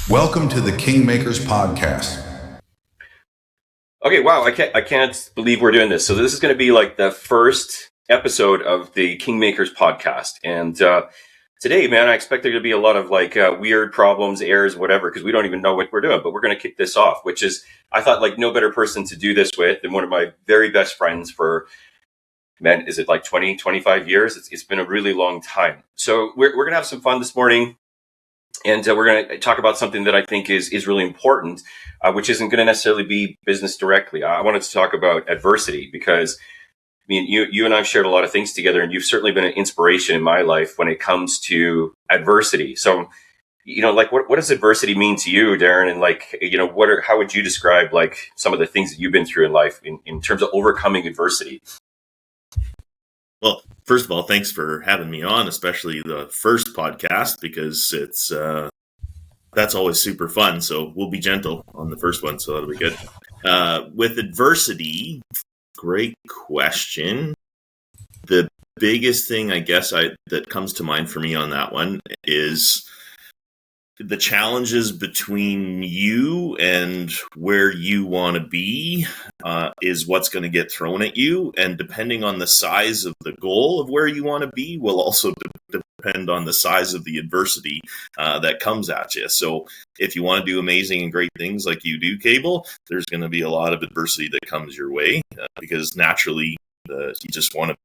Welcome to the Kingmakers Podcast. Okay, wow, I can't believe we're doing this. So this is going to be like the first episode of the Kingmakers Podcast. And today, man, I expect there to be a lot of weird problems, errors, whatever, because we don't even know what we're doing. But we're going to kick this off, which is, I thought, like, no better person to do this with than one of my very best friends for, man, is it like 20, 25 years? It's been a really long time. So we're going to have some fun this morning. And we're going to talk about something that I think is really important, which isn't going to necessarily be business directly. I wanted to talk about adversity because, I mean, you and I've shared a lot of things together, and you've certainly been an inspiration in my life when it comes to adversity. So, what does adversity mean to you, Darren? And how would you describe like some of the things that you've been through in life in terms of overcoming adversity? Well, first of all, thanks for having me on, especially the first podcast, because that's always super fun. So we'll be gentle on the first one, so that'll be good. With adversity, great question. The biggest thing, I guess, that comes to mind for me on that one is the challenges between you and where you want to be is what's going to get thrown at you. And depending on the size of the goal of where you want to be will also depend on the size of the adversity that comes at you. So if you want to do amazing and great things like you do, Cabel, there's going to be a lot of adversity that comes your way because naturally you just want to.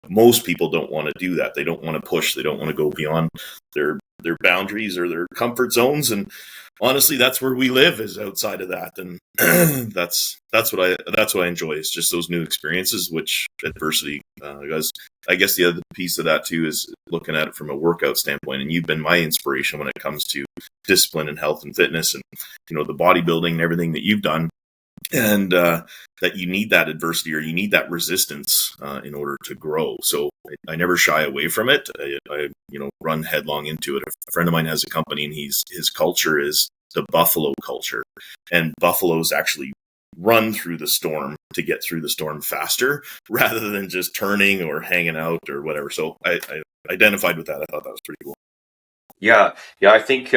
Most people don't want to do that. They don't want to push. They don't want to go beyond their boundaries or their comfort zones. And honestly, that's where we live, is outside of that. And that's what I enjoy. It's just those new experiences, which adversity. I guess the other piece of that too is looking at it from a workout standpoint. And you've been my inspiration when it comes to discipline and health and fitness, and the bodybuilding and everything that you've done. And that you need that adversity or you need that resistance in order to grow. So I never shy away from it. I run headlong into it. A friend of mine has a company, and his culture is the buffalo culture. And buffaloes actually run through the storm to get through the storm faster rather than just turning or hanging out or whatever. So I identified with that. I thought that was pretty cool. Yeah. I think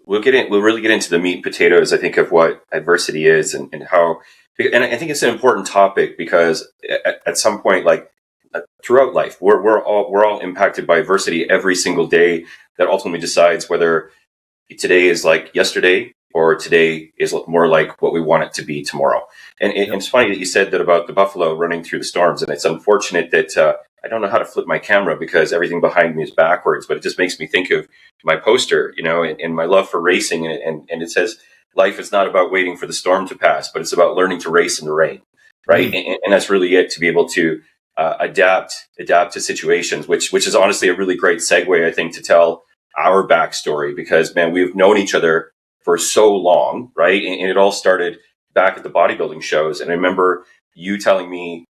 we'll really get into the meat and potatoes, I think, of what adversity is and how, and I think it's an important topic because at some point, throughout life, we're all impacted by adversity every single day that ultimately decides whether today is like yesterday or today is more like what we want it to be tomorrow. And it's funny that you said that about the buffalo running through the storms, and it's unfortunate that I don't know how to flip my camera because everything behind me is backwards, but it just makes me think of my poster, and my love for racing. And it says, life is not about waiting for the storm to pass, but it's about learning to race in the rain. Right. Mm-hmm. And that's really it, to be able to adapt to situations, which is honestly a really great segue, I think, to tell our backstory, because, man, we've known each other for so long. Right. And it all started back at the bodybuilding shows. And I remember you telling me,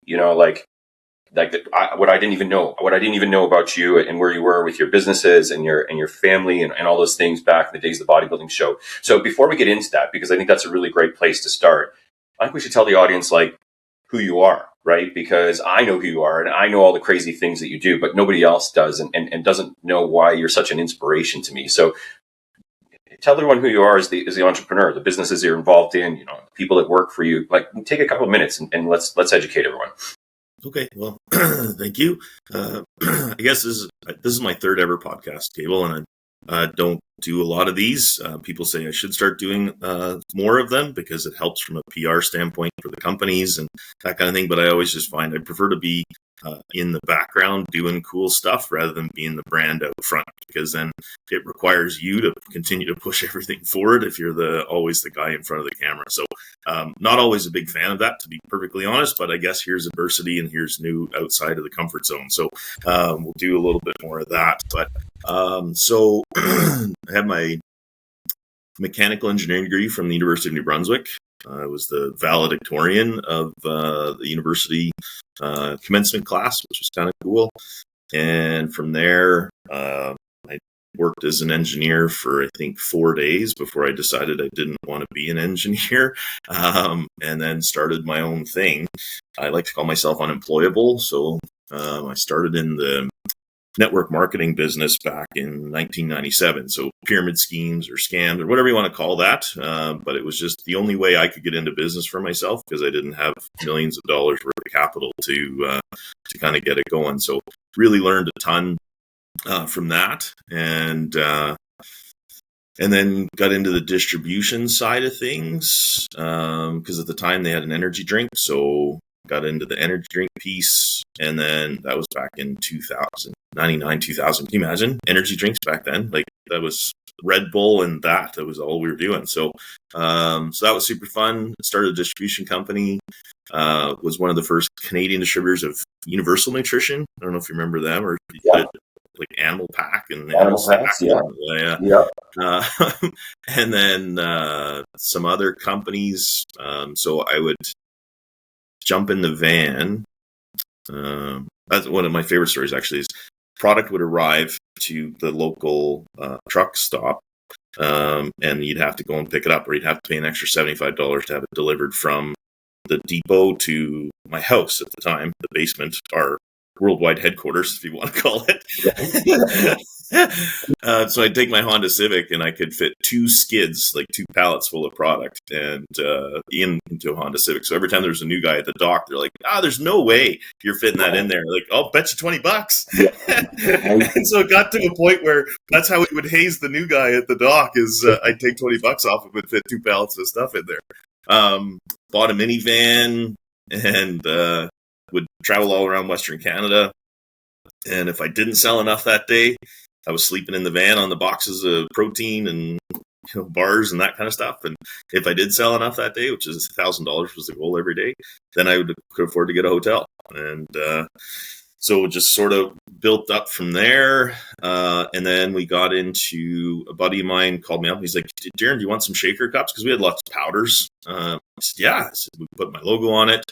what I didn't even know about you and where you were with your businesses and your family and all those things back in the days of the bodybuilding show. So before we get into that, because I think that's a really great place to start, I think we should tell the audience who you are, right? Because I know who you are and I know all the crazy things that you do, but nobody else does and doesn't know why you're such an inspiration to me. So tell everyone who you are as the entrepreneur, the businesses you're involved in, the people that work for you. Take a couple of minutes and let's educate everyone. Okay, well, thank you. I guess this is my third ever podcast, Cabel, and I don't do a lot of these. People say I should start doing more of them because it helps from a PR standpoint for the companies and that kind of thing. But I always just find I prefer to be in the background doing cool stuff rather than being the brand out front, because then it requires you to continue to push everything forward if you're always the guy in front of the camera. So not always a big fan of that, to be perfectly honest, but I guess here's adversity and here's new outside of the comfort zone. So we'll do a little bit more of that. But so I have my mechanical engineering degree from the University of New Brunswick. I was the valedictorian of the university commencement class, which was kind of cool. And from there, I worked as an engineer for, I think, 4 days before I decided I didn't want to be an engineer, and then started my own thing. I like to call myself unemployable. So I started in the network marketing business back in 1997. So pyramid schemes or scams or whatever you want to call that. But it was just the only way I could get into business for myself because I didn't have millions of dollars worth of capital to kind of get it going. So really learned a ton from that. And then got into the distribution side of things because at the time they had an energy drink. So got into the energy drink piece. And then that was back in 2000. 99, 2000. Can you imagine energy drinks back then? Like that was Red Bull and that was all we were doing. So that was super fun. Started a distribution company, was one of the first Canadian distributors of Universal Nutrition. I don't know if you remember them or like Animal Pack and Animal Packs, yeah. And then some other companies. So I would jump in the van. That's one of my favorite stories actually is product would arrive to the local truck stop and you'd have to go and pick it up or you'd have to pay an extra $75 to have it delivered from the depot to my house at the time, the basement, our worldwide headquarters, if you want to call it. So I'd take my Honda Civic and I could fit 2 skids, like 2 pallets full of product and into a Honda Civic. So every time there's a new guy at the dock, they're like, there's no way you're fitting that in there. Like, I'll bet you $20. And so it got to a point where that's how we would haze the new guy at the dock is I'd take $20 off of it, fit 2 pallets of stuff in there. Bought a minivan and would travel all around Western Canada. And if I didn't sell enough that day, I was sleeping in the van on the boxes of protein and bars and that kind of stuff. And if I did sell enough that day, which is $1,000 was the goal every day, then I could afford to get a hotel. And so it just sort of built up from there. And then we got into a buddy of mine called me up. He's like, Darren, do you want some shaker cups? Because we had lots of powders. I said, yeah. I said, we put my logo on it.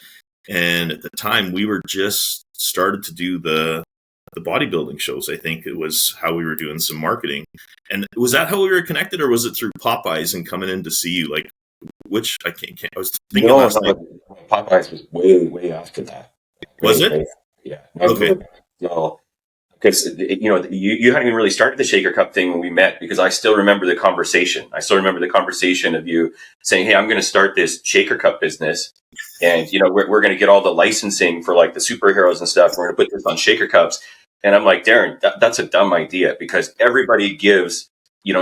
And at the time, we were just started to do the bodybuilding shows. I think it was how we were doing some marketing. And was that how we were connected, or was it through Popeyes and coming in to see you? Like, which I can't I was thinking last night. Popeyes was way after that. Was it? Yeah. Okay. No, because you hadn't even really started the Shaker Cup thing when we met. Because I still remember the conversation. I still remember the conversation of you saying, "Hey, I'm going to start this Shaker Cup business." And, we're going to get all the licensing for like the superheroes and stuff. We're going to put this on Shaker Cups. And I'm like, Darren, that's a dumb idea because everybody gives,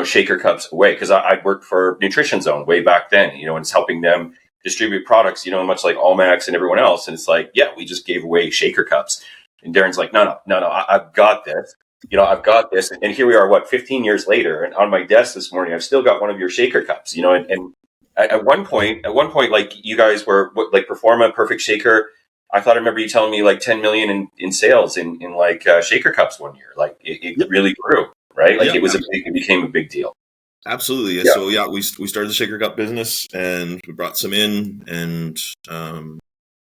Shaker Cups away. Because I worked for Nutrition Zone way back then, and it's helping them distribute products, much like Allmax and everyone else. And it's like, yeah, we just gave away Shaker Cups. And Darren's like, no, I've got this. I've got this. And here we are, 15 years later. And on my desk this morning, I've still got one of your Shaker Cups, and at one point, like you guys were like Performa, PerfectShaker. I thought I remember you telling me like 10 million in sales in like Shaker Cups one year. Like it really grew, right? Like it became a big deal. Absolutely. Yeah. So we started the Shaker Cup business and we brought some in and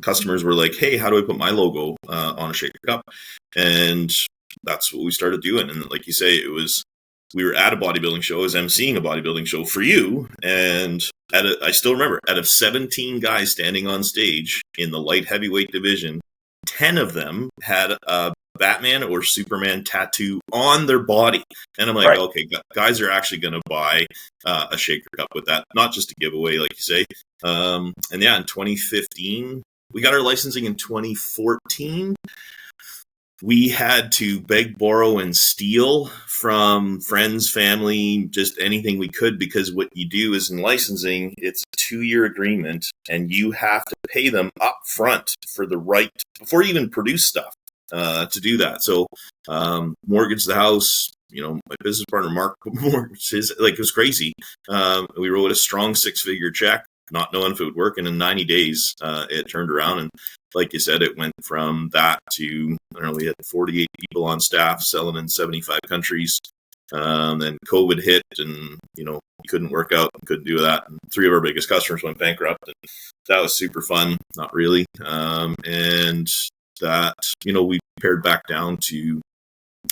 customers were like, hey, how do I put my logo on a Shaker Cup? And that's what we started doing. And like you say, we were at a bodybuilding show, I was emceeing a bodybuilding show for you. And I still remember, out of 17 guys standing on stage in the light heavyweight division, 10 of them had a Batman or Superman tattoo on their body. And I'm like, right. Okay, guys are actually going to buy a Shaker Cup with that, not just a giveaway, like you say. And yeah, in 2015, we got our licensing in 2014. We had to beg, borrow, and steal from friends, family, just anything we could, because what you do is in licensing, it's a 2-year agreement, and you have to pay them up front for the right, before you even produce stuff, to do that. So mortgage the house, my business partner, Mark, mortgaged it was crazy. We wrote a strong 6-figure check, not knowing if it would work, and in 90 days, it turned around. And like you said, it went from that to, we had 48 people on staff selling in 75 countries. Then COVID hit and, you couldn't work out and couldn't do that. And 3 of our biggest customers went bankrupt. And that was super fun. Not really. And that, we pared back down to,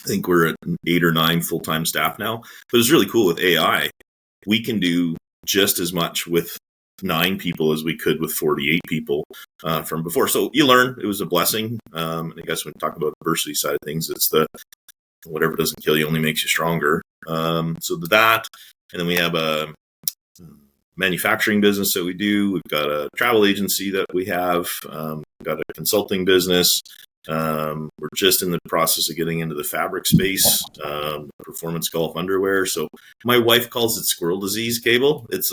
I think we're at 8 or 9 full-time staff now. But it's really cool with AI. We can do just as much with 9 people as we could with 48 people from before. So you learn. It was a blessing. I guess when we talk about the diversity side of things, it's the whatever doesn't kill you only makes you stronger. So that, and then we have a manufacturing business that we do. We've got a travel agency that we have. We've got a consulting business. We're just in the process of getting into the fabric space, performance golf underwear. So my wife calls it squirrel disease, Cabel. It's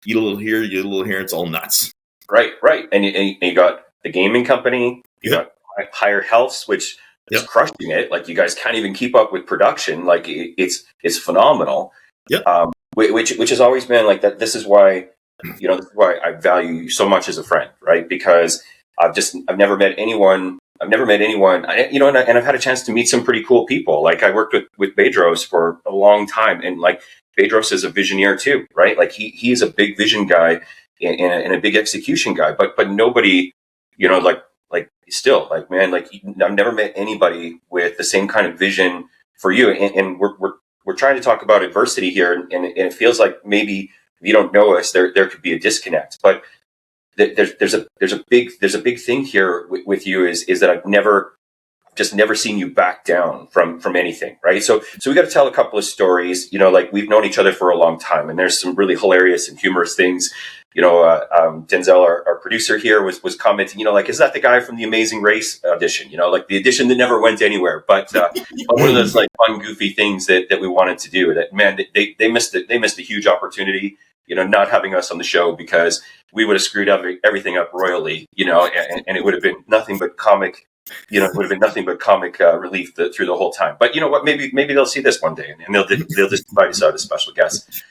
eat a little here, you eat a little here. It's all nuts. Right. And you got the gaming company. You got Higher Healths, which is crushing it. Like, you guys can't even keep up with production. Like, it's phenomenal. Which has always been like that. This is why, this is why I value you so much as a friend, right? Because I've never met anyone. And I've had a chance to meet some pretty cool people. Like, I worked with Bedros for a long time, and like, Bedros is a visioneer too, right? Like, he is a big vision guy and a big execution guy, but nobody, still, like, man, like, I've never met anybody with the same kind of vision for you. And we're trying to talk about adversity here, and it feels like maybe if you don't know us, there could be a disconnect. But there's a big thing here with you is that I've never seen you back down from anything, right? So we got to tell a couple of stories. Like, we've known each other for a long time, and there's some really hilarious and humorous things. Denzel, our producer here, was commenting, like, is that the guy from the Amazing Race audition? Like, the audition that never went anywhere. But one of those, like, fun, goofy things that we wanted to do. That, man, they missed a huge opportunity. Not having us on the show, because we would have screwed everything up royally. And it would have been nothing but comic. It would have been nothing but comic relief through the whole time. But you know what? Maybe they'll see this one day, and they'll just invite us out as special guests.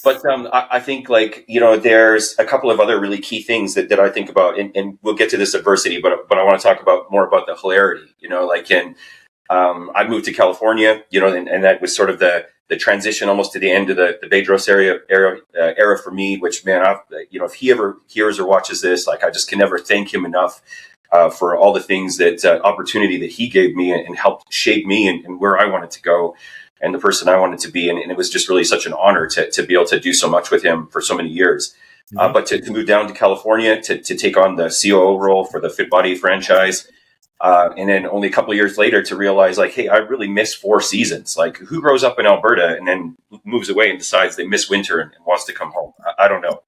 But I think, like, there's a couple of other really key things that I think about, and we'll get to this adversity, but I want to talk more about the hilarity. I moved to California, and that was sort of the transition almost to the end of the Bedros era for me. Which, man, if he ever hears or watches this, like, I just can never thank him enough. For all the things that opportunity that he gave me and helped shape me and where I wanted to go and the person I wanted to be. And it was just really such an honor to be able to do so much with him for so many years. Mm-hmm. But to move down to California, to take on the COO role for the Fit Body franchise. And then only a couple of years later to realize, like, hey, I really missed 4 seasons. Like, who grows up in Alberta and then moves away and decides they miss winter and wants to come home? I don't know.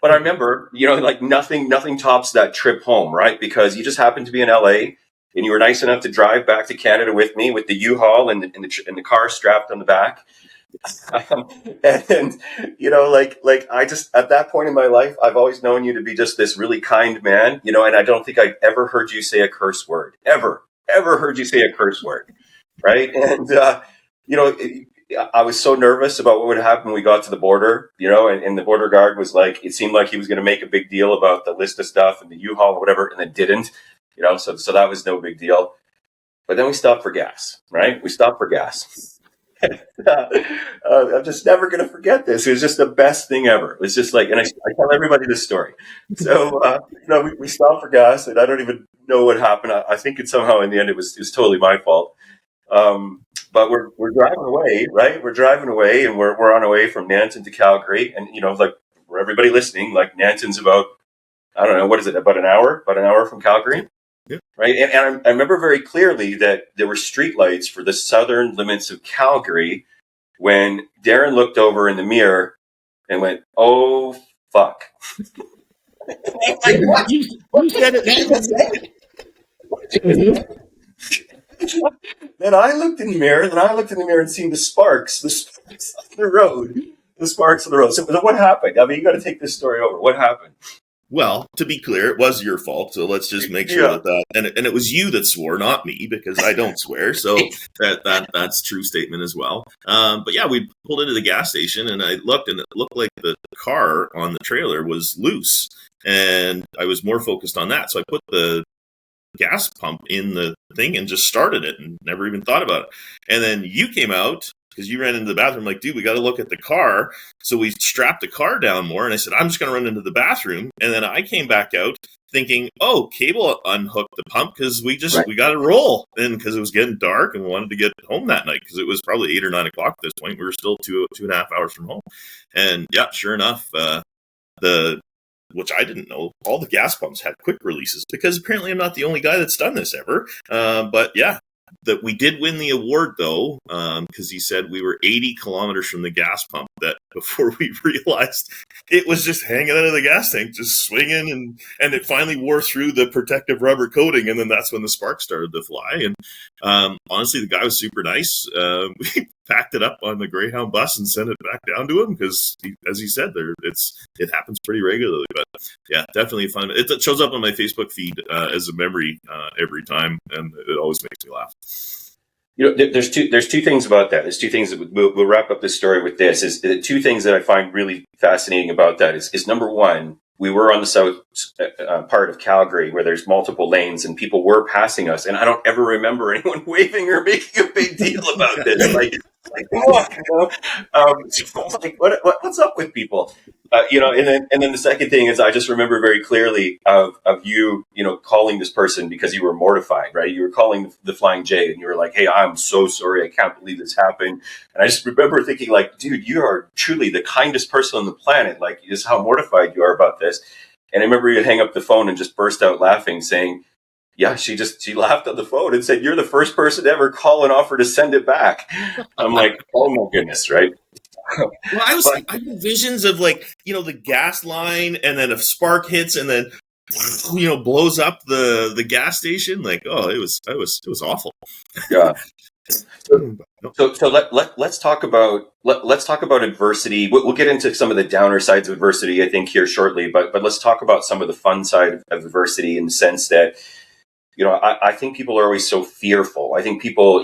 But I remember, like, nothing tops that trip home, right? Because you just happened to be in LA, and you were nice enough to drive back to Canada with me with the U-Haul and the car strapped on the back. And like I just, at that point in my life, I've always known you to be just this really kind man, and I don't think I've ever heard you say a curse word, ever heard you say a curse word, right? And I was so nervous about what would happen when we got to the border, and the border guard was like, it seemed like he was going to make a big deal about the list of stuff and the U-Haul or whatever, and then didn't, so that was no big deal. But then we stopped for gas, right? We stopped for gas. I'm just never going to forget this. It was just the best thing ever. It was just like, and I tell everybody this story. So, we stopped for gas, and I don't even know what happened. I think somehow in the end, it was totally my fault. But we're driving away, right? We're driving away, and we're on our way from Nanton to Calgary. And, like, for everybody listening, like, Nanton's about, I don't know, what is it, about an hour from Calgary? Yeah. Right. And I remember very clearly that there were streetlights for the southern limits of Calgary when Darren looked over in the mirror and went, "Oh, fuck." You said it. Then I looked in the mirror, and seen the sparks on the road. The sparks on the road. So what happened? I mean, you got to take this story over. What happened? Well, to be clear, it was your fault. So let's just make sure that and it was you that swore, not me, because I don't swear. So that's a true statement as well. But yeah, we pulled into the gas station, and I looked, and it looked like the car on the trailer was loose, and I was more focused on that. So I put the gas pump in the thing and just started it and never even thought about it. And then you came out, because you ran into the bathroom, like, dude, we got to look at the car. So we strapped the car down more. And I said, I'm just going to run into the bathroom. And then I came back out thinking, oh, Cabel unhooked the pump because we got to roll. And because it was getting dark and we wanted to get home that night, because it was probably 8 or 9 o'clock at this point. We were still 2.5 hours from home. And yeah, sure enough, which I didn't know, all the gas pumps had quick releases, because apparently I'm not the only guy that's done this ever. But yeah, that we did win the award, though, because he said we were 80 kilometers from the gas pump. That before we realized it was just hanging out of the gas tank, just swinging, and it finally wore through the protective rubber coating, and then that's when the sparks started to fly. And honestly, the guy was super nice. We packed it up on the Greyhound bus and sent it back down to him because, as he said, it happens pretty regularly. But yeah, definitely fun. It shows up on my Facebook feed as a memory every time, and it always makes me laugh. There's two things about that. There's two things that we'll wrap up this story with. This is the two things that I find really fascinating about that is number one, we were on the south part of Calgary where there's multiple lanes and people were passing us, and I don't ever remember anyone waving or making a big deal about this. What's up with people? And then the second thing is I just remember very clearly of you, calling this person because you were mortified, right? You were calling the Flying J and you were like, "Hey, I'm so sorry. I can't believe this happened." And I just remember thinking like, dude, you are truly the kindest person on the planet. Like, just how mortified you are about this. And I remember you hang up the phone and just burst out laughing saying, yeah, she laughed on the phone and said, "You're the first person to ever call and offer to send it back." I'm like, oh my goodness, right? Well, I had visions of the gas line, and then a spark hits, and then blows up the gas station. Like, oh, it was awful. Yeah. So let's talk about adversity. We'll get into some of the downer sides of adversity, I think, here shortly. But let's talk about some of the fun side of adversity in the sense that, I think people are always so fearful. I think people,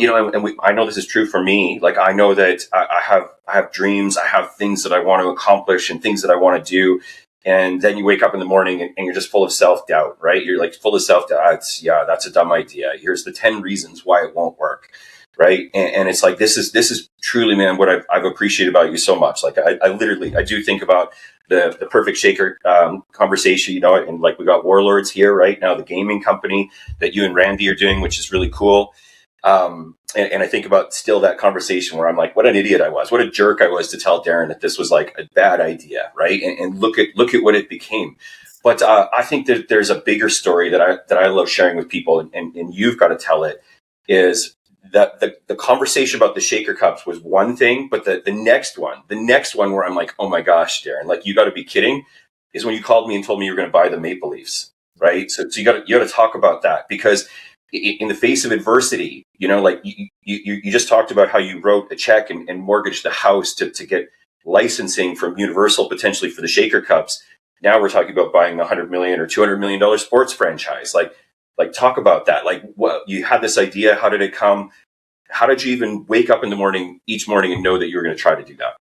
I know this is true for me. Like, I know that I have dreams, I have things that I want to accomplish and things that I want to do. And then you wake up in the morning and you're just full of self-doubt, right? You're like full of self-doubt. That's a dumb idea. Here's the 10 reasons why it won't work. Right. And it's like, this is truly, man, what I've appreciated about you so much. Like, I do think about the PerfectShaker conversation, and like we got Warlords here right now, the gaming company that you and Randy are doing, which is really cool. And I think about still that conversation where I'm like, what an idiot I was, what a jerk I was to tell Darren that this was like a bad idea. Right. And look at what it became. But I think that there's a bigger story that I love sharing with people, and you've got to tell it, is that the conversation about the Shaker Cups was one thing, but the next one where I'm like, oh my gosh, Darren, like, you got to be kidding, is when you called me and told me you were going to buy the Maple Leafs, right? So you got to talk about that, because in the face of adversity, like you just talked about how you wrote a check and mortgaged the house to get licensing from Universal potentially for the Shaker Cups. Now we're talking about buying $100 million or $200 million sports franchise. Like talk about that. Like, what you had this idea, how did it come? How did you even wake up in the morning each morning and know that you were going to try to do that?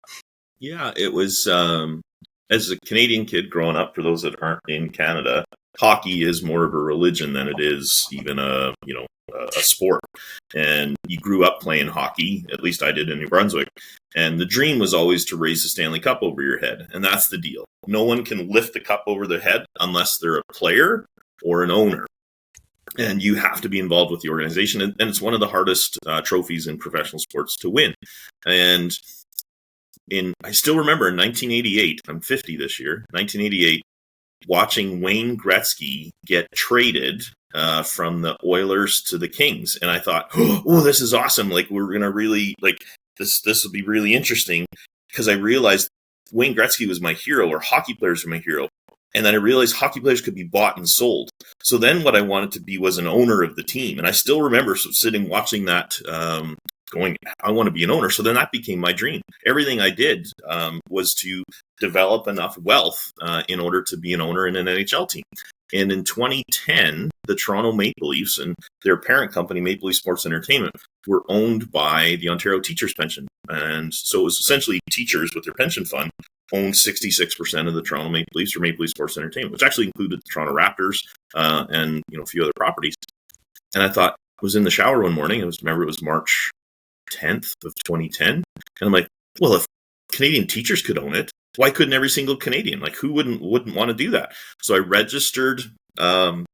Yeah, it was, as a Canadian kid growing up, for those that aren't in Canada, hockey is more of a religion than it is even a sport. And you grew up playing hockey, at least I did in New Brunswick. And the dream was always to raise the Stanley Cup over your head. And that's the deal. No one can lift the cup over their head unless they're a player or an owner. And you have to be involved with the organization. And it's one of the hardest trophies in professional sports to win. And I still remember in 1988, I'm 50 this year, 1988, watching Wayne Gretzky get traded from the Oilers to the Kings. And I thought, oh, this is awesome. Like, we're going to really, like, this will be really interesting, because I realized Wayne Gretzky was my hero, or hockey players were my hero. And then I realized hockey players could be bought and sold. So then what I wanted to be was an owner of the team. And I still remember sitting watching that, going, I want to be an owner. So then that became my dream. Everything I did was to develop enough wealth in order to be an owner in an NHL team. And in 2010, the Toronto Maple Leafs and their parent company, Maple Leaf Sports Entertainment, were owned by the Ontario Teachers' Pension. And so it was essentially teachers with their pension fund owned 66% of the Toronto Maple Leafs, or Maple Leaf Sports Entertainment, which actually included the Toronto Raptors and a few other properties. And I thought, I was in the shower one morning. It was March 10th of 2010. And I'm like, well, if Canadian teachers could own it, why couldn't every single Canadian? Like, who wouldn't want to do that? So I registered a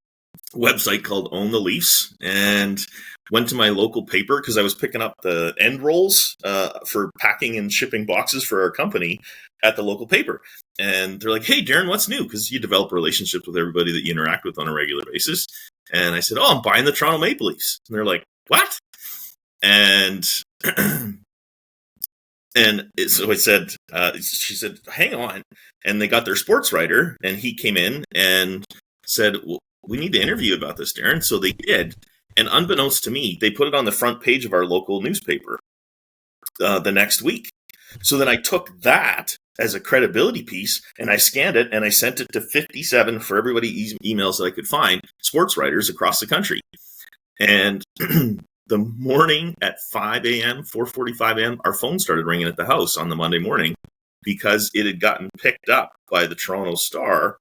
website called Own the Leafs and went to my local paper, because I was picking up the end rolls for packing and shipping boxes for our company at the local paper. And they're like, hey, Darren, what's new? Because you develop relationships with everybody that you interact with on a regular basis. And I said, oh, I'm buying the Toronto Maple Leafs. And they're like, what? And so I said, she said, hang on. And they got their sports writer, and he came in and said, well, we need to interview you about this, Darren. So they did. And unbeknownst to me, they put it on the front page of our local newspaper the next week. So then I took that as a credibility piece, and I scanned it, and I sent it to 57 for everybody emails that I could find, sports writers across the country. And the morning at 5 a.m., 4:45 a.m., our phone started ringing at the house on the Monday morning because it had gotten picked up by the Toronto Star,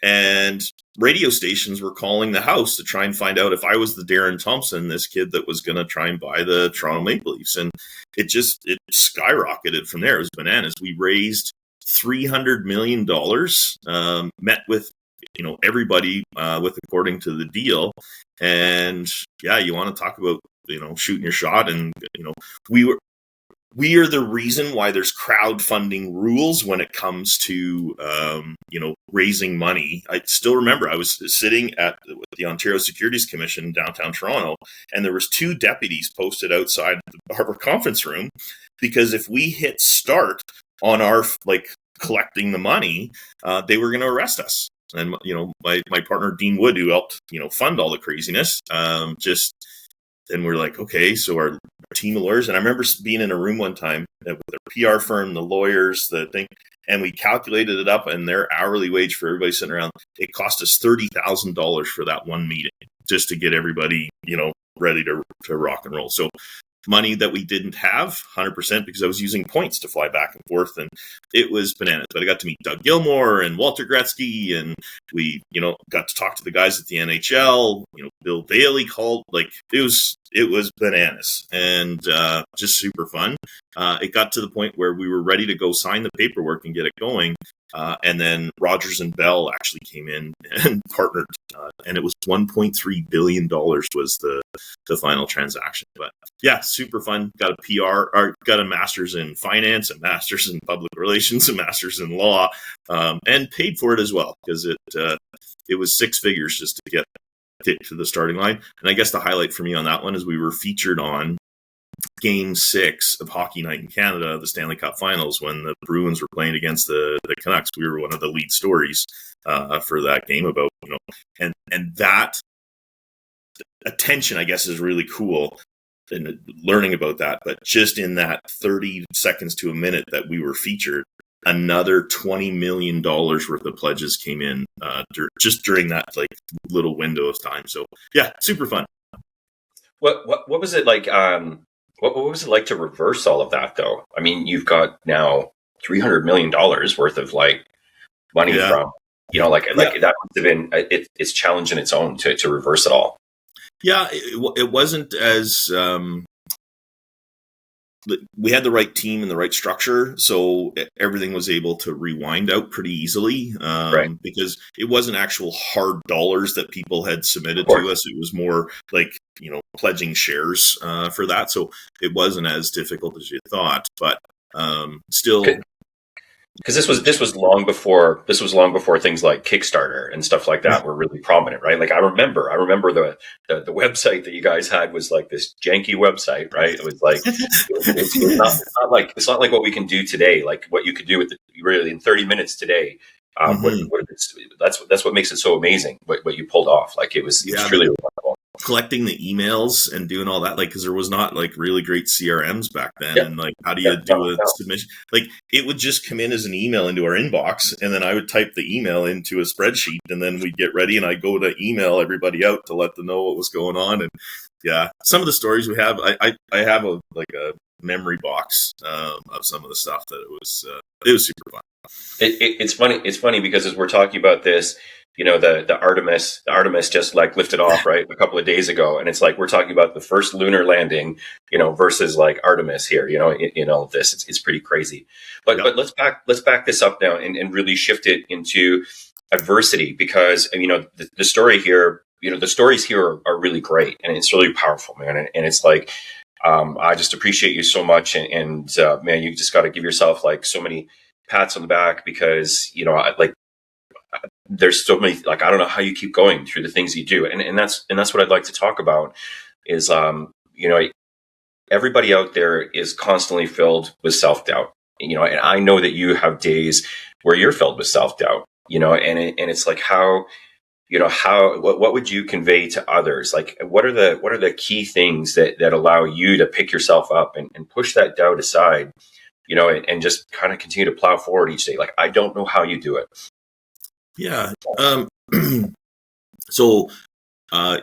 and radio stations were calling the house to try and find out if I was the Darren Thompson, this kid that was going to try and buy the Toronto Maple Leafs. And it skyrocketed from there. It was bananas. We raised $300 million, met with everybody with according to the deal. And yeah, you want to talk about shooting your shot, and we are the reason why there's crowdfunding rules when it comes to raising money. I still remember I was sitting at the Ontario Securities Commission in downtown Toronto, and there was 2 deputies posted outside our conference room, because if we hit start on our collecting the money, they were going to arrest us. And my partner Dean Wood, who helped fund all the craziness, and we're like, okay, so our team of lawyers, and I remember being in a room one time with a PR firm, the lawyers, the thing, and we calculated it up, and their hourly wage for everybody sitting around, it cost us $30,000 for that one meeting just to get everybody, ready to rock and roll. So money that we didn't have 100% because I was using points to fly back and forth, and it was bananas. But I got to meet Doug Gilmour and Walter Gretzky, and we, got to talk to the guys at the NHL. Bill Bailey called. It was bananas, and just super fun. It got to the point where we were ready to go sign the paperwork and get it going. And then Rogers and Bell actually came in and partnered, and it was $1.3 billion was the final transaction. But yeah, super fun. Got got a master's in finance, a master's in public relations, a master's in law, and paid for it as well, because it was 6 figures just to get to the starting line. And I guess the highlight for me on that one is we were featured on Game 6 of Hockey Night in Canada, the Stanley Cup Finals, when the Bruins were playing against the Canucks. We were one of the lead stories for that game about, and that attention, I guess, is really cool, and learning about that. But just in that 30 seconds to a minute that we were featured, another $20 million worth of pledges came in just during that little window of time. So yeah, super fun. What was it like? What was it like to reverse all of that, though? I mean, you've got now $300 million worth of money from, that must have been, it's challenge in its own to reverse it all. Yeah, it wasn't as, we had the right team and the right structure, so everything was able to rewind out pretty easily, right, because it wasn't actual hard dollars that people had submitted to us. It was more pledging shares for that, so it wasn't as difficult as you thought, but still. Because this was long before things like Kickstarter and stuff like that were really prominent, right? I remember the website that you guys had was this janky website, right? It was it's not like what we can do today, what you could do with really in 30 minutes today. That's what makes it so amazing. What you pulled off, it's truly remarkable. Collecting the emails and doing all that, because there was not really great CRMs back then, and how do you do a submission? It would just come in as an email into our inbox, and then I would type the email into a spreadsheet, and then we'd get ready, and I'd go to email everybody out to let them know what was going on. And yeah, some of the stories we have, I have a memory box of some of the stuff that it was super fun. It's funny because as we're talking about this, the Artemis just lifted off right a couple of days ago, and it's we're talking about the first lunar landing, versus Artemis here, in all of this. It's pretty crazy. But let's back this up now and really shift it into adversity, because the story here, the stories here are really great, and it's really powerful, man. And it's I just appreciate you so much, and man, you just got to give yourself so many pats on the back, because there's so many, I don't know how you keep going through the things you do. And that's what I'd like to talk about is, everybody out there is constantly filled with self-doubt, and I know that you have days where you're filled with self-doubt, and it's like, what would you convey to others? Like, what are the key things that allow you to pick yourself up and push that doubt aside, and just kind of continue to plow forward each day? Like, I don't know how you do it. Yeah. So,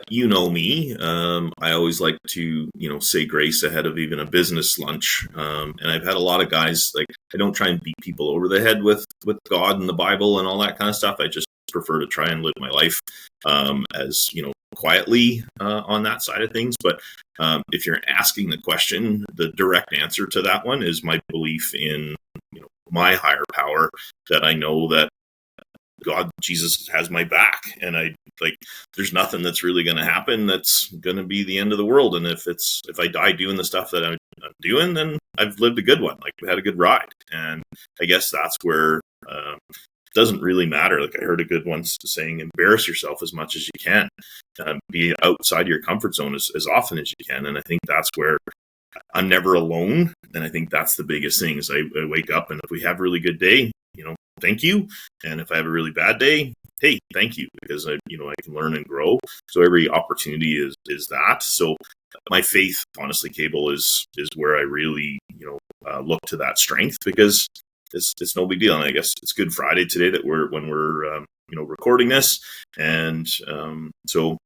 you know me, I always like to, say grace ahead of even a business lunch. And I've had a lot of guys, like, I don't try and beat people over the head with God and the Bible and all that kind of stuff. I just prefer to try and live my life, as, quietly, on that side of things. But, if you're asking the question, the direct answer to that one is my belief in, my higher power, that I know that God, Jesus has my back, and there's nothing that's really going to happen that's going to be the end of the world. And if I die doing the stuff that I'm doing, then I've lived a good one. Like, we had a good ride. And I guess that's where, it doesn't really matter. Like, I heard a good once saying, embarrass yourself as much as you can, be outside your comfort zone as often as you can. And I think that's where I'm never alone. And I think that's the biggest thing is I wake up, and if we have a really good day, thank you. And if I have a really bad day, hey, thank you, because I can learn and grow. So every opportunity is that. So my faith, honestly, Cabel, is where I really, look to that strength, because it's no big deal. And I guess it's Good Friday today that we're recording this. And, so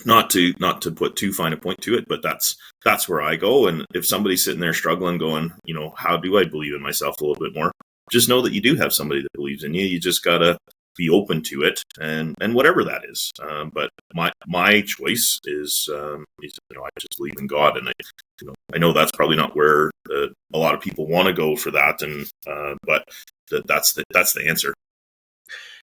not to put too fine a point to it, but that's where I go. And if somebody's sitting there struggling, going, how do I believe in myself a little bit more? Just know that you do have somebody that believes in you. You just gotta be open to it, and whatever that is. But my choice is I just believe in God, and I know that's probably not where a lot of people want to go for that, and but that's the answer.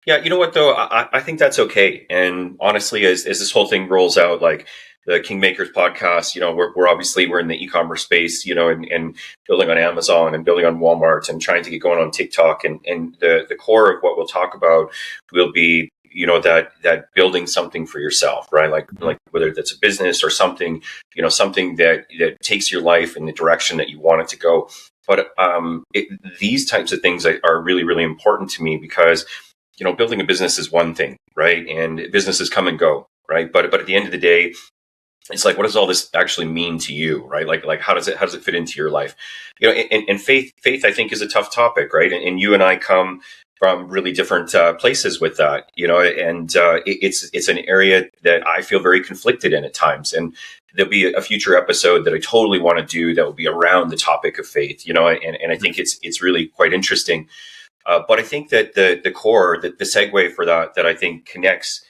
Yeah, you know what though? I think that's okay. And honestly, as this whole thing rolls out, like the Kingmakers podcast, we're in the e-commerce space, and building on Amazon and building on Walmart and trying to get going on TikTok. And the core of what we'll talk about will be, that building something for yourself, right? Like whether that's a business or something, something that takes your life in the direction that you want it to go. But these types of things are really, really important to me, because building a business is one thing, right? And businesses come and go, right? But at the end of the day, it's like, what does all this actually mean to you, right? Like how does it fit into your life? And faith, I think, is a tough topic, right? And you and I come from really different places with that, and it's an area that I feel very conflicted in at times. And there'll be a future episode that I totally want to do that will be around the topic of faith, and I think it's really quite interesting. But I think that the core, the segue for that I think connects,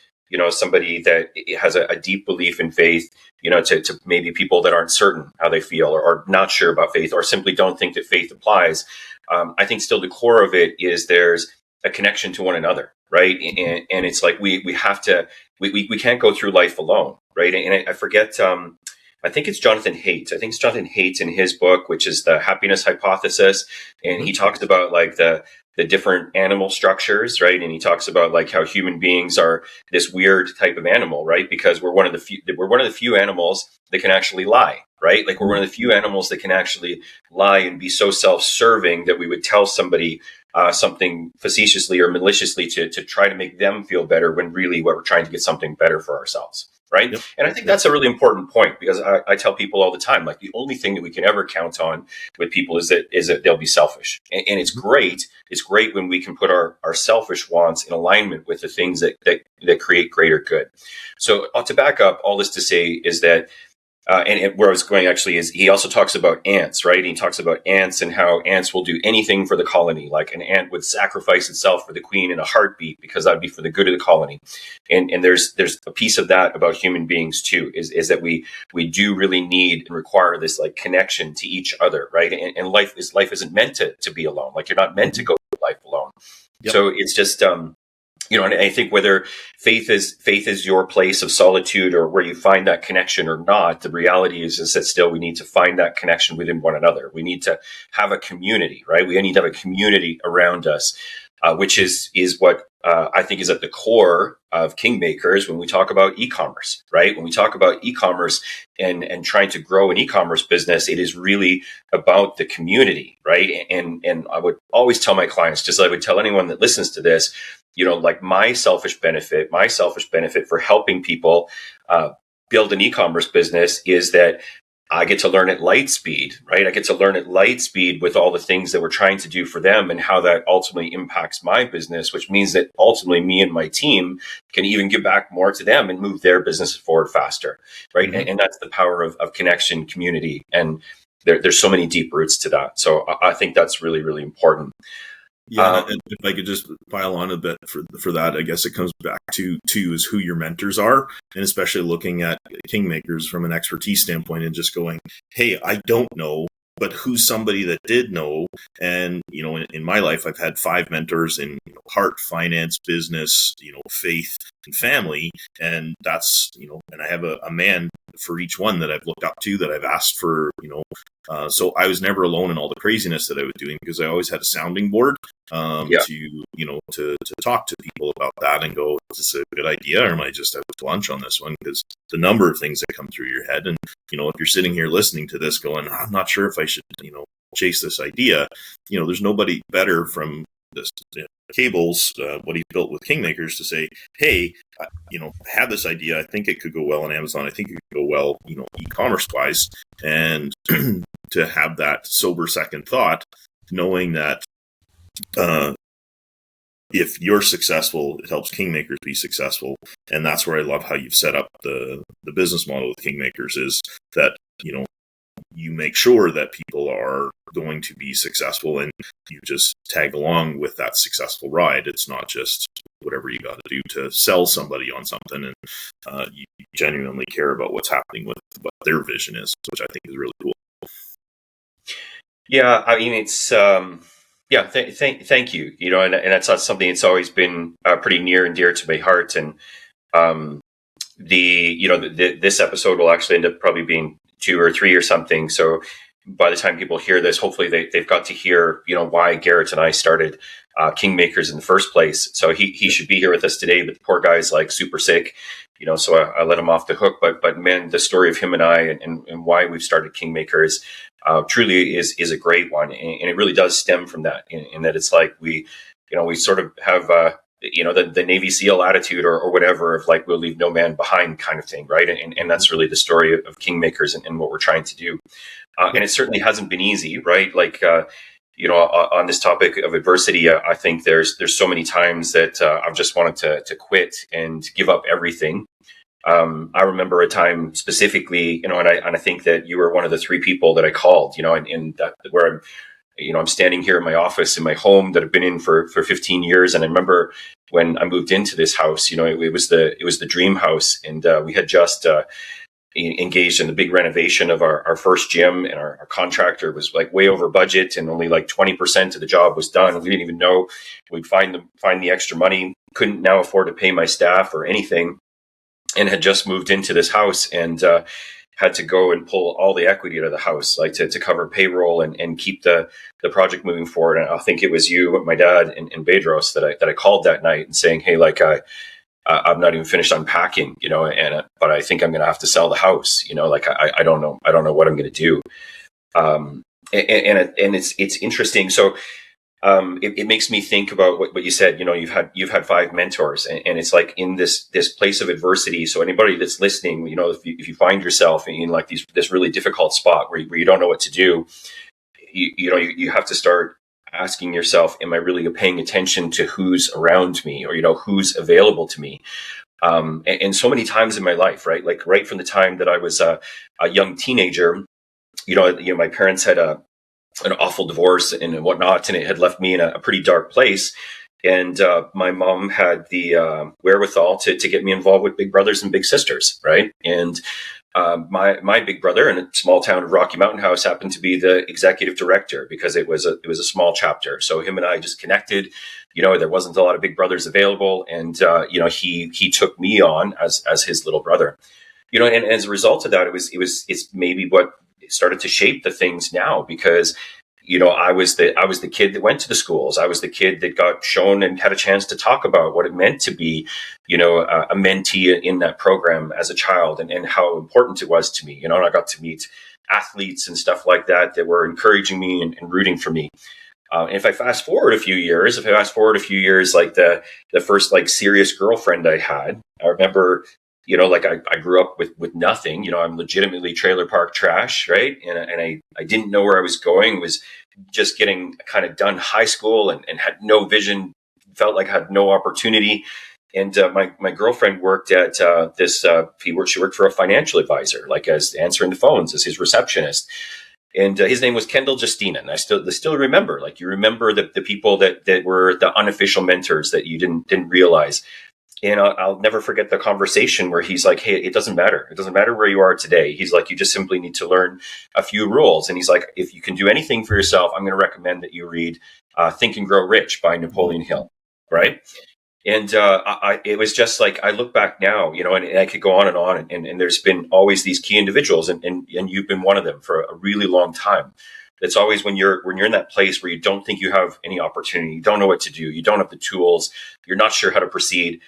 somebody that has a deep belief in faith, to maybe people that aren't certain how they feel, or not sure about faith, or simply don't think that faith applies. I think still the core of it is there's a connection to one another, right? And it's like we have to, we can't go through life alone, right? And I forget, I think it's Jonathan Haidt. I think it's Jonathan Haidt in his book, which is the happiness hypothesis. And he talks about like the different animal structures, right? And he talks about like how human beings are this weird type of animal, right? Because we're one of the few animals that can actually lie, right? Like, we're one of the few animals that can actually lie and be so self-serving that we would tell somebody something facetiously or maliciously to try to make them feel better, when really what we're trying to get something better for ourselves. Right. Yep. And I think that's a really important point, because I tell people all the time, like, the only thing that we can ever count on with people is that they'll be selfish. And it's great. It's great when we can put our selfish wants in alignment with the things that create greater good. So to back up, all this to say is that, and where I was going actually is, he also talks about ants, right? He talks about ants and how ants will do anything for the colony. Like, an ant would sacrifice itself for the queen in a heartbeat, because that'd be for the good of the colony. And there's a piece of that about human beings too, is that we do really need and require this like connection to each other, right? And life isn't meant to be alone. Like, you're not meant to go through life alone. Yep. So it's just, and I think whether faith is your place of solitude, or where you find that connection or not, the reality is that still we need to find that connection within one another. We need to have a community, right? We need to have a community around us. which is what I think is at the core of Kingmakers when we talk about e-commerce, right? When we talk about e-commerce and trying to grow an e-commerce business, it is really about the community, right? And I would always tell my clients, just like I would tell anyone that listens to this, like my selfish benefit for helping people build an e-commerce business is that I get to learn at light speed, right? I get to learn at light speed with all the things that we're trying to do for them and how that ultimately impacts my business, which means that ultimately me and my team can even give back more to them and move their business forward faster, right? Mm-hmm. And that's the power of connection, community. And there's so many deep roots to that. So I think that's really, really important. Yeah, and if I could just pile on a bit for that, I guess it comes back to is who your mentors are, and especially looking at Kingmakers from an expertise standpoint and just going, hey, I don't know, but who's somebody that did know? And, in my life, I've had 5 mentors in heart, finance, business, faith, and family. And that's, and I have a man for each one that I've looked up to, that I've asked for, so I was never alone in all the craziness that I was doing, because I always had a sounding board to talk to people about that and go, is this a good idea, or am I just out to lunch on this one? Because the number of things that come through your head, and if you're sitting here listening to this going, I'm not sure if I should chase this idea, there's nobody better from this Cabel's what he built with Kingmakers to say, hey, I had this idea, I think it could go well on Amazon, I think it could go well e-commerce wise, and to have that sober second thought, knowing that if you're successful, it helps Kingmakers be successful. And that's where I love how you've set up the business model with Kingmakers, is that you make sure that people are going to be successful, and you just tag along with that successful ride. It's not just whatever you got to do to sell somebody on something, and you genuinely care about what's happening with what their vision is, which I think is really cool. Yeah, I mean, it's thank you. And that's not something that's always been pretty near and dear to my heart. And this episode will actually end up probably being 2 or 3 or something. So by the time people hear this, hopefully they've got to hear, why Garrett and I started Kingmakers in the first place. So he should be here with us today, but the poor guy's like super sick, so I let him off the hook. But man, the story of him and I and why we've started Kingmakers truly is a great one. And it really does stem from that, in that it's like we sort of have, the Navy SEAL attitude or whatever of like, we'll leave no man behind kind of thing. Right. And that's really the story of Kingmakers and what we're trying to do. And it certainly hasn't been easy, right? Like, on this topic of adversity, I think there's so many times that I've just wanted to quit and give up everything. I remember a time specifically, and I think that you were one of the 3 people that I called, and that where I'm standing here in my office in my home that I've been in for 15 years. And I remember when I moved into this house, it was the dream house, and we had just engaged in the big renovation of our first gym, and our contractor was like way over budget, and only like 20% of the job was done. We didn't even know we'd find the extra money. Couldn't now afford to pay my staff or anything, and had just moved into this house, and had to go and pull all the equity out of the house, like to cover payroll and keep the project moving forward. And I think it was you, my dad, and Bedros that I called that night and saying, hey, like I'm not even finished unpacking, but I think I'm going to have to sell the house, like I don't know what I'm going to do. And it's interesting. So it makes me think about what you said. You've had 5 mentors, and it's like in this place of adversity. So anybody that's listening, if you find yourself in like this really difficult spot where you don't know what to do, you have to start asking yourself, am I really paying attention to who's around me, or who's available to me? And so many times in my life, right, like right from the time that I was a young teenager, my parents had an awful divorce and whatnot, and it had left me in a pretty dark place. And my mom had the wherewithal to get me involved with Big Brothers and Big Sisters, right? And my big brother in a small town of Rocky Mountain House happened to be the executive director, because it was a small chapter. So him and I just connected. There wasn't a lot of big brothers available, and he took me on as his little brother. And as a result of that, it's maybe what started to shape the things now, because I was the kid that went to the schools. I was the kid that got shown and had a chance to talk about what it meant to be, a mentee in that program as a child, and how important it was to me. And I got to meet athletes and stuff like that were encouraging me and rooting for me. And if I fast forward a few years, like the first like serious girlfriend I had, I remember, I grew up with nothing. I'm legitimately trailer park trash, right? And I didn't know where I was going, was just getting kind of done high school and had no vision, felt like I had no opportunity. And my girlfriend worked at she worked for a financial advisor, like as answering the phones as his receptionist. And his name was Kendall Justina. And I still remember, like, you remember the people that were the unofficial mentors that you didn't realize. And I'll never forget the conversation where he's like, hey, it doesn't matter. It doesn't matter where you are today. He's like, you just simply need to learn a few rules. And he's like, if you can do anything for yourself, I'm going to recommend that you read Think and Grow Rich by Napoleon Hill. Right. And it was just like, I look back now, and I could go on, and there's been always these key individuals, and you've been one of them for a really long time. It's always when you're in that place where you don't think you have any opportunity, you don't know what to do, you don't have the tools, you're not sure how to proceed.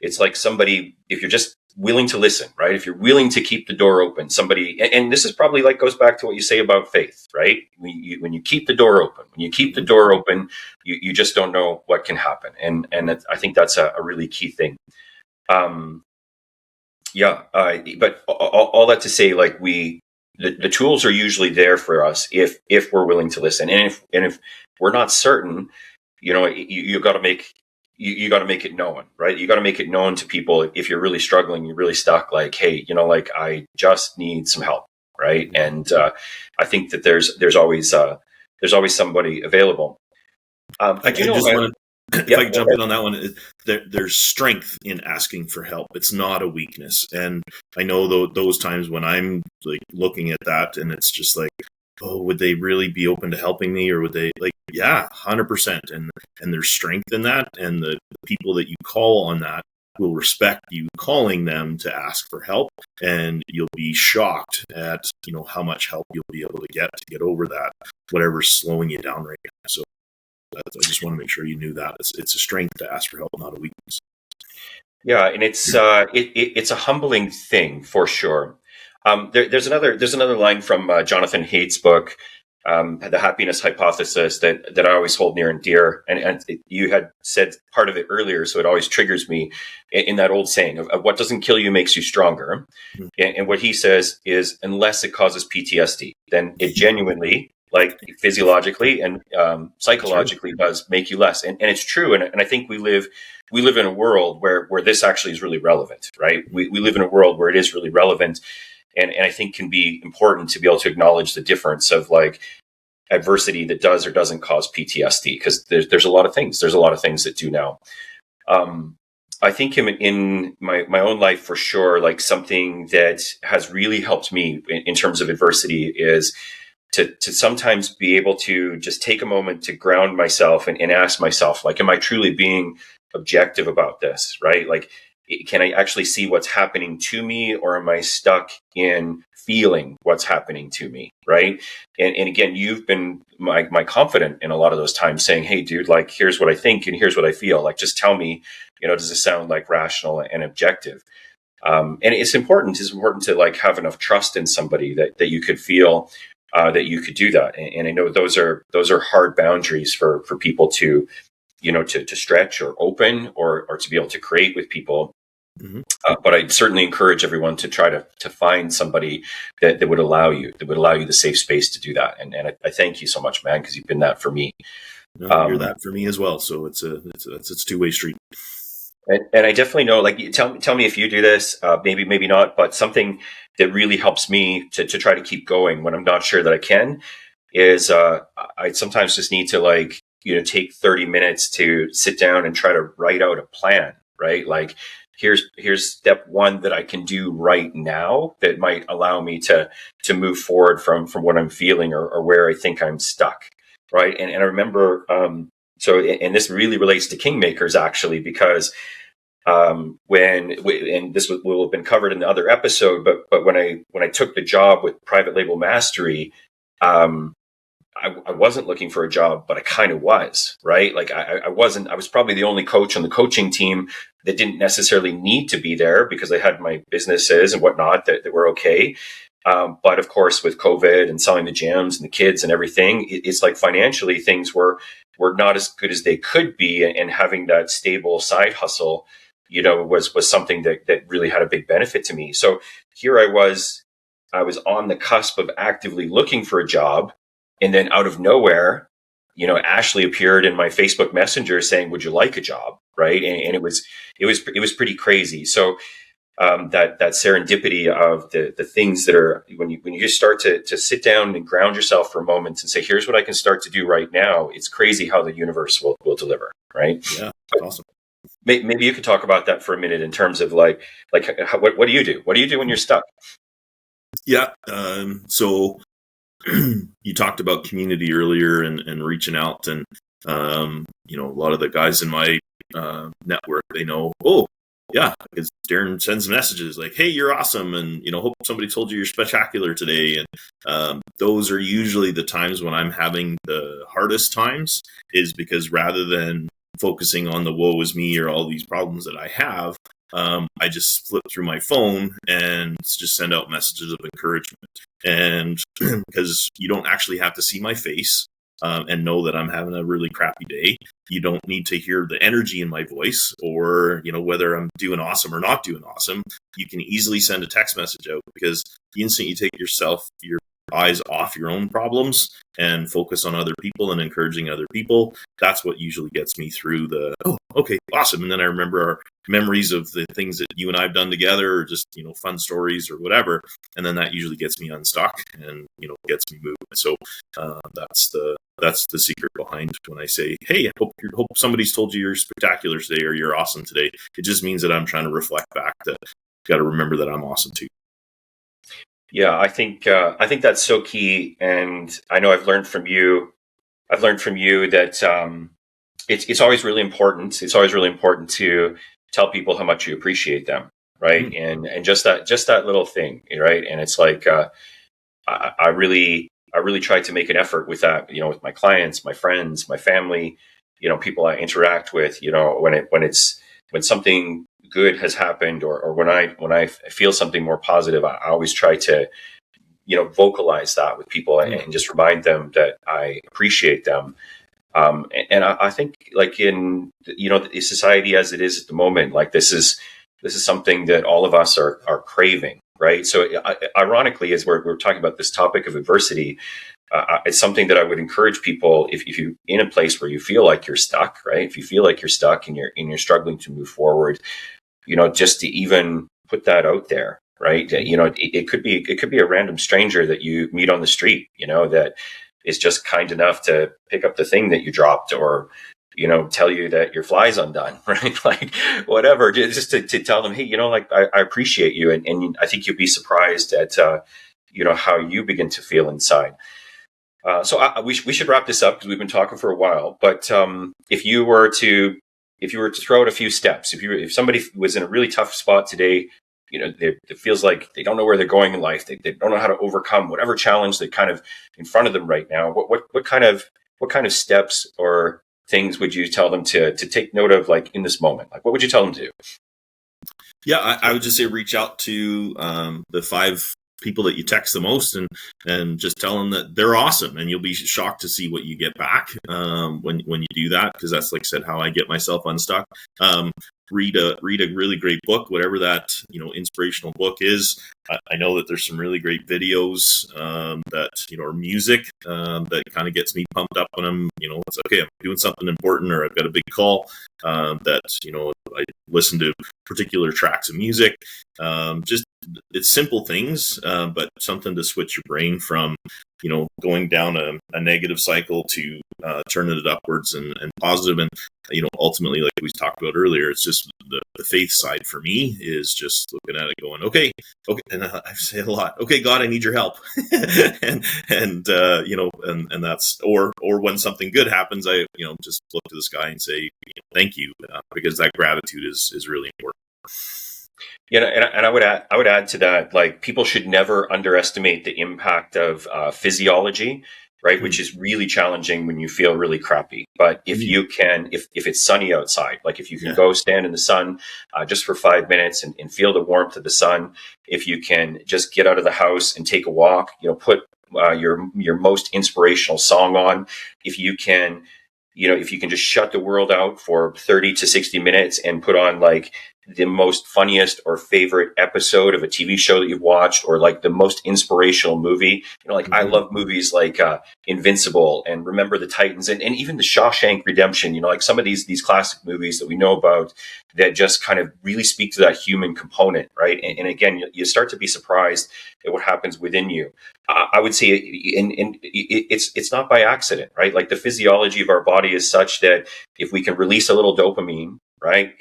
It's like somebody, if you're just willing to listen, right? If you're willing to keep the door open, somebody, and this is probably like goes back to what you say about faith, right? When you keep the door open, you just don't know what can happen. And I think that's a really key thing. But all that to say, like the tools are usually there for us if we're willing to listen. And if we're not certain, you got to make you got to make it known, right? You got to make it known to people if you're really struggling, you're really stuck, like, hey, I just need some help, right? And I think that there's always somebody available. If I can jump in on that one, there's strength in asking for help. It's not a weakness. And I know those times when I'm like looking at that and it's just like, oh, would they really be open to helping me? Or would they, like, yeah, 100%. And there's strength in that. And the people that you call on that will respect you calling them to ask for help. And you'll be shocked at, how much help you'll be able to get over that, whatever's slowing you down right now. So I just want to make sure you knew that it's a strength to ask for help, not a weakness. Yeah. And it's a humbling thing for sure. There's another line from Jonathan Haidt's book, The Happiness Hypothesis, that I always hold near and dear. And you had said part of it earlier, so it always triggers me in that old saying of what doesn't kill you makes you stronger. Mm-hmm. And what he says is, unless it causes PTSD, then it genuinely, like physiologically and psychologically, does make you less. And it's true. And I think we live in a world where this actually is really relevant, right? We live in a world where it is really relevant. And I think can be important to be able to acknowledge the difference of like adversity that does or doesn't cause PTSD, because there's a lot of things. There's a lot of things that do now. I think in my own life for sure, like something that has really helped me in terms of adversity is to sometimes be able to just take a moment to ground myself and ask myself, like, am I truly being objective about this, right? Like, can I actually see what's happening to me, or am I stuck in feeling what's happening to me, right? And again, you've been my confidant in a lot of those times, saying, hey, dude, like, here's what I think and here's what I feel. Like, just tell me, does it sound like rational and objective? And it's important to like have enough trust in somebody that you could feel that you could do that. And I know those are hard boundaries for people to stretch or open or to be able to create with people. Mm-hmm. But I'd certainly encourage everyone to try to find somebody that would allow you the safe space to do that. And I thank you so much, man, because you've been that for me. No, you're that for me as well. So it's a two-way street. And I definitely know, like, tell me if you do this, maybe not, but something that really helps me to try to keep going when I'm not sure that I can is I sometimes just need to take 30 minutes to sit down and try to write out a plan, right? Like, here's step one that I can do right now that might allow me to move forward from what I'm feeling or where I think I'm stuck, right? And I remember, and this really relates to Kingmakers actually, because and this will have been covered in the other episode, but when I took the job with Private Label Mastery, I wasn't looking for a job, but I kind of was, right? Like I was probably the only coach on the coaching team that didn't necessarily need to be there because I had my businesses and whatnot that were okay. But of course, with COVID and selling the gyms and the kids and everything, it's like financially things were not as good as they could be. And having that stable side hustle, was something that really had a big benefit to me. So here I was on the cusp of actively looking for a job. And then out of nowhere, Ashley appeared in my Facebook Messenger saying, "Would you like a job?" Right. And it was pretty crazy. So that serendipity of the things that are when you just start to sit down and ground yourself for a moment and say, "Here's what I can start to do right now." It's crazy how the universe will deliver. Right. Yeah. Awesome. Maybe you could talk about that for a minute in terms of what do you do? What do you do when you're stuck? Yeah. So you talked about community earlier and reaching out, and a lot of the guys in my network, they know, oh yeah, because Darren sends messages like, "Hey, you're awesome," and hope somebody told you you're spectacular today. And those are usually the times when I'm having the hardest times, is because rather than focusing on the woe is me or all these problems that I have, I just flip through my phone and just send out messages of encouragement. And because you don't actually have to see my face and know that I'm having a really crappy day, you don't need to hear the energy in my voice or, whether I'm doing awesome or not doing awesome. You can easily send a text message out, because the instant you take your eyes off your own problems and focus on other people and encouraging other people, that's what usually gets me through oh, okay, awesome. And then I remember our memories of the things that you and I've done together, or just, fun stories or whatever. And then that usually gets me unstuck and, gets me moving. So that's the secret behind when I say, "Hey, I hope somebody's told you you're spectacular today or you're awesome today." It just means that I'm trying to reflect back that you got to remember that I'm awesome too. Yeah, I think that's so key, and I know I've learned from you that it's always really important. It's always really important to tell people how much you appreciate them, right? Mm-hmm. And just that little thing, right? And it's like I really try to make an effort with that, with my clients, my friends, my family, people I interact with, when something good has happened, or when I feel something more positive, I always try to, vocalize that with people and just remind them that I appreciate them. And I think, like, in the society as it is at the moment, like this is something that all of us are craving, right? So ironically, as we're talking about this topic of adversity, it's something that I would encourage people, if you're in a place where you feel like you're stuck, right? If you feel like you're stuck and you're struggling to move forward, just to even put that out there, right? It could be a random stranger that you meet on the street, that is just kind enough to pick up the thing that you dropped, or, tell you that your fly's undone, right? Like, whatever, just to tell them, "Hey, I appreciate you." And I think you'll be surprised at, how you begin to feel inside. So we should wrap this up, because we've been talking for a while, but if you were to throw out a few steps, if somebody was in a really tough spot today, it feels like they don't know where they're going in life, they don't know how to overcome whatever challenge they kind of in front of them right now, what kind of steps or things would you tell them to take note of, like, in this moment? Like, what would you tell them to do? Yeah, I would just say reach out to the 5 people that you text the most, and just tell them that they're awesome, and you'll be shocked to see what you get back when you do that, because that's, like I said, how I get myself unstuck. Read a really great book, whatever that inspirational book is. I know that there's some really great videos that or music that kind of gets me pumped up when I'm it's okay, I'm doing something important, or I've got a big call, that I listen to particular tracks of music. Just, it's simple things, but something to switch your brain from going down a negative cycle to turning it upwards and positive. And ultimately, like we talked about earlier, it's just the faith side for me is just looking at it going, okay, and I say a lot, "Okay, God, I need your help." and that's, or when something good happens, I just look to the sky and say, "Thank you," because that gratitude is really important. And I would add to that, like, people should never underestimate the impact of physiology, right? Which is really challenging when you feel really crappy. But if you can, if it's sunny outside, like if you can go stand in the sun just for 5 minutes and feel the warmth of the sun, if you can just get out of the house and take a walk, put your most inspirational song on, if you can just shut the world out for 30 to 60 minutes and put on like the most funniest or favorite episode of a TV show that you've watched, or like the most inspirational movie. I love movies like Invincible and Remember the Titans and even the Shawshank Redemption, like some of these classic movies that we know about that just kind of really speak to that human component, right? And again, you start to be surprised at what happens within you. I would say, and it's not by accident, right? Like the physiology of our body is such that if we can release a little dopamine, right,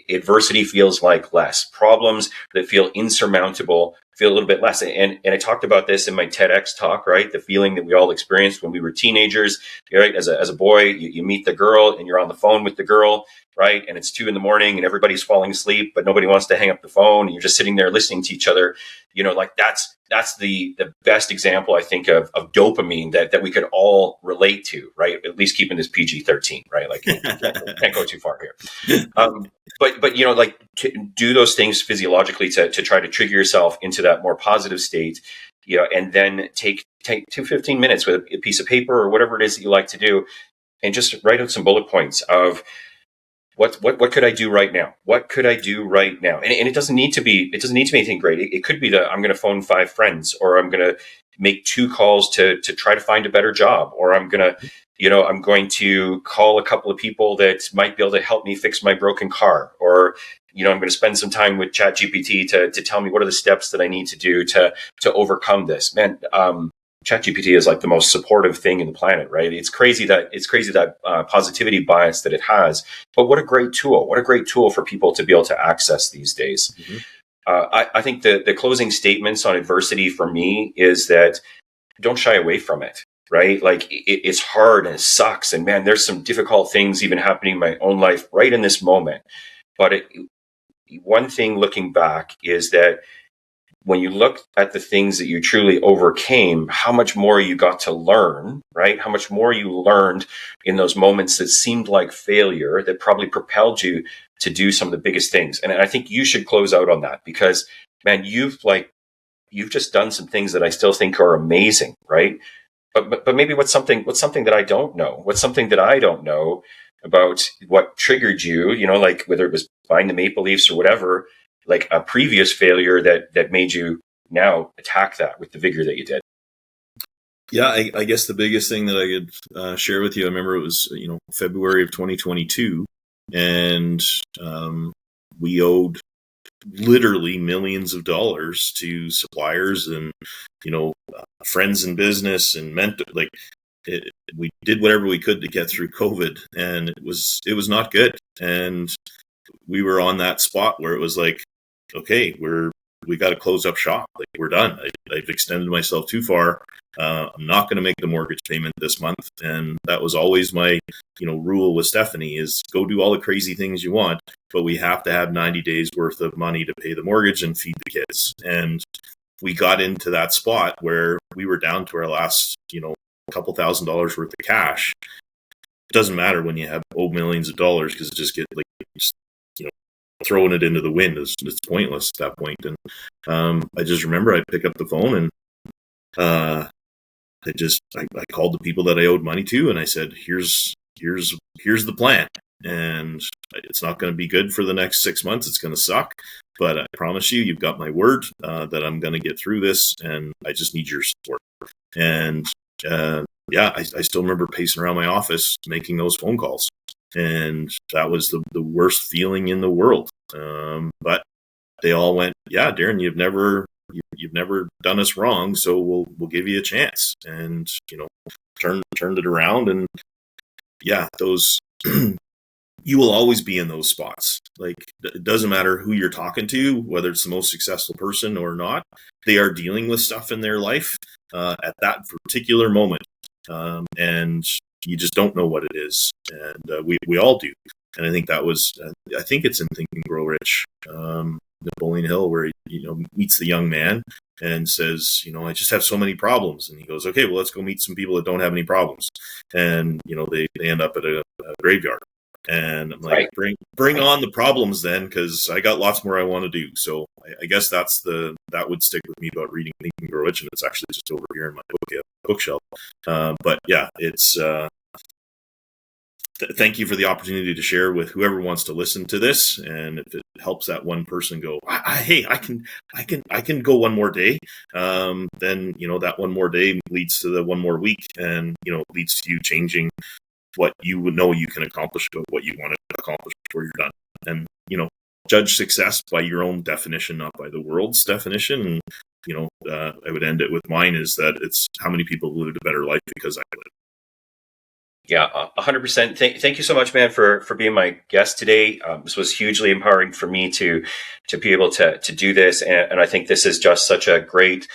adversity feels like less. Problems that feel insurmountable feel a little bit less. And I talked about this in my TEDx talk, right? The feeling that we all experienced when we were teenagers, right? As a boy, you meet the girl and you're on the phone with the girl, right? And it's 2 a.m. and everybody's falling asleep, but nobody wants to hang up the phone. And you're just sitting there listening to each other. Like that's the best example, I think, of dopamine that we could all relate to, right? At least keeping this PG-13, right? Like can't go too far here. But like to do those things physiologically to try to trigger yourself into that more positive state, and then take 15 minutes with a piece of paper or whatever it is that you like to do, and just write out some bullet points of what could I do right now? What could I do right now? And it doesn't need to be anything great. It could be that I'm going to phone 5 friends, or I'm going to make 2 calls to try to find a better job, or I'm going to call a couple of people that might be able to help me fix my broken car, or I'm going to spend some time with ChatGPT to tell me what are the steps that I need to do to overcome this. Man, ChatGPT is like the most supportive thing in the planet, right? It's crazy that positivity bias that it has, but what a great tool! What a great tool for people to be able to access these days. Mm-hmm. I think the closing statements on adversity for me is that don't shy away from it, right? Like it's hard and it sucks, and man, there's some difficult things even happening in my own life right in this moment. But one thing looking back is that when you look at the things that you truly overcame, how much more you got to learn, right? How much more you learned in those moments that seemed like failure that probably propelled you to do some of the biggest things. And I think you should close out on that because, man, you've just done some things that I still think are amazing, right? But maybe what's something that I don't know? What's something that I don't know about what triggered you, like whether it was buying the Maple Leafs or whatever, like a previous failure that made you now attack that with the vigor that you did? Yeah, I guess the biggest thing that I could share with you, I remember it was, February of 2022, and we owed literally millions of dollars to suppliers and, friends in business and we did whatever we could to get through COVID, and it was not good. And we were on that spot where it was like, okay, we got to close up shop. Like we're done. I've extended myself too far. I'm not going to make the mortgage payment this month. And that was always my, rule with Stephanie is go do all the crazy things you want, but we have to have 90 days worth of money to pay the mortgage and feed the kids. And we got into that spot where we were down to our last, couple $1,000s worth of cash. It doesn't matter when you have millions of dollars because it just gets throwing it into the wind is pointless at that point. And I just remember I pick up the phone and I called the people that I owed money to, and I said, here's the plan, and it's not going to be good for the next 6 months. It's going to suck, but I promise you've got my word that I'm going to get through this, and I just need your support. And I still remember pacing around my office making those phone calls. And that was the worst feeling in the world. But they all went, yeah, Darren, you've never done us wrong, so we'll give you a chance. And turned it around. And yeah, those you will always be in those spots. Like it doesn't matter who you're talking to, whether it's the most successful person or not. They are dealing with stuff in their life at that particular moment, and you just don't know what it is, and we all do. And I think that was, I think it's in Think and Grow Rich. Napoleon Hill, where he, meets the young man and says, I just have so many problems. And he goes, okay, well, let's go meet some people that don't have any problems. And, they end up at a graveyard. And I'm like, bring on the problems then, because I got lots more I want to do. So I guess that would stick with me about reading Think and Grow Rich, and it's actually just over here in my bookshelf. But yeah, it's thank you for the opportunity to share with whoever wants to listen to this, and if it helps that one person go, hey, I can go one more day, then that one more day leads to the one more week, and leads to you changing what you would know you can accomplish, what you want to accomplish before you're done. And, judge success by your own definition, not by the world's definition. And, I would end it with mine is that it's how many people lived a better life because I lived. Yeah, 100%. Thank you so much, man, for being my guest today. This was hugely empowering for me to be able to do this. And I think this is just such a great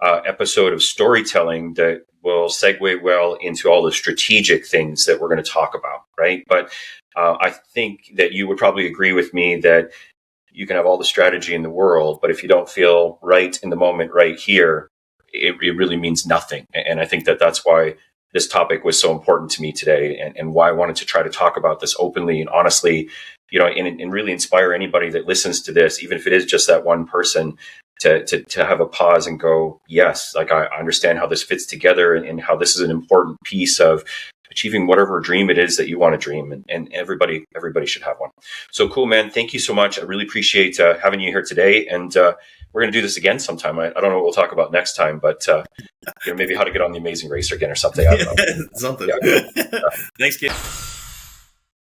episode of storytelling that will segue well into all the strategic things that we're going to talk about, right? But I think that you would probably agree with me that you can have all the strategy in the world, but if you don't feel right in the moment right here, it really means nothing. And I think that that's why this topic was so important to me today, and why I wanted to try to talk about this openly and honestly, and really inspire anybody that listens to this, even if it is just that one person, to have a pause and go, yes, like I understand how this fits together and how this is an important piece of achieving whatever dream it is that you want to dream. And everybody should have one. So cool, man. Thank you so much. I really appreciate having you here today. And we're going to do this again sometime. I don't know what we'll talk about next time, but maybe how to get on The Amazing Racer again or something. I don't know. Something. Yeah. Thanks, kid.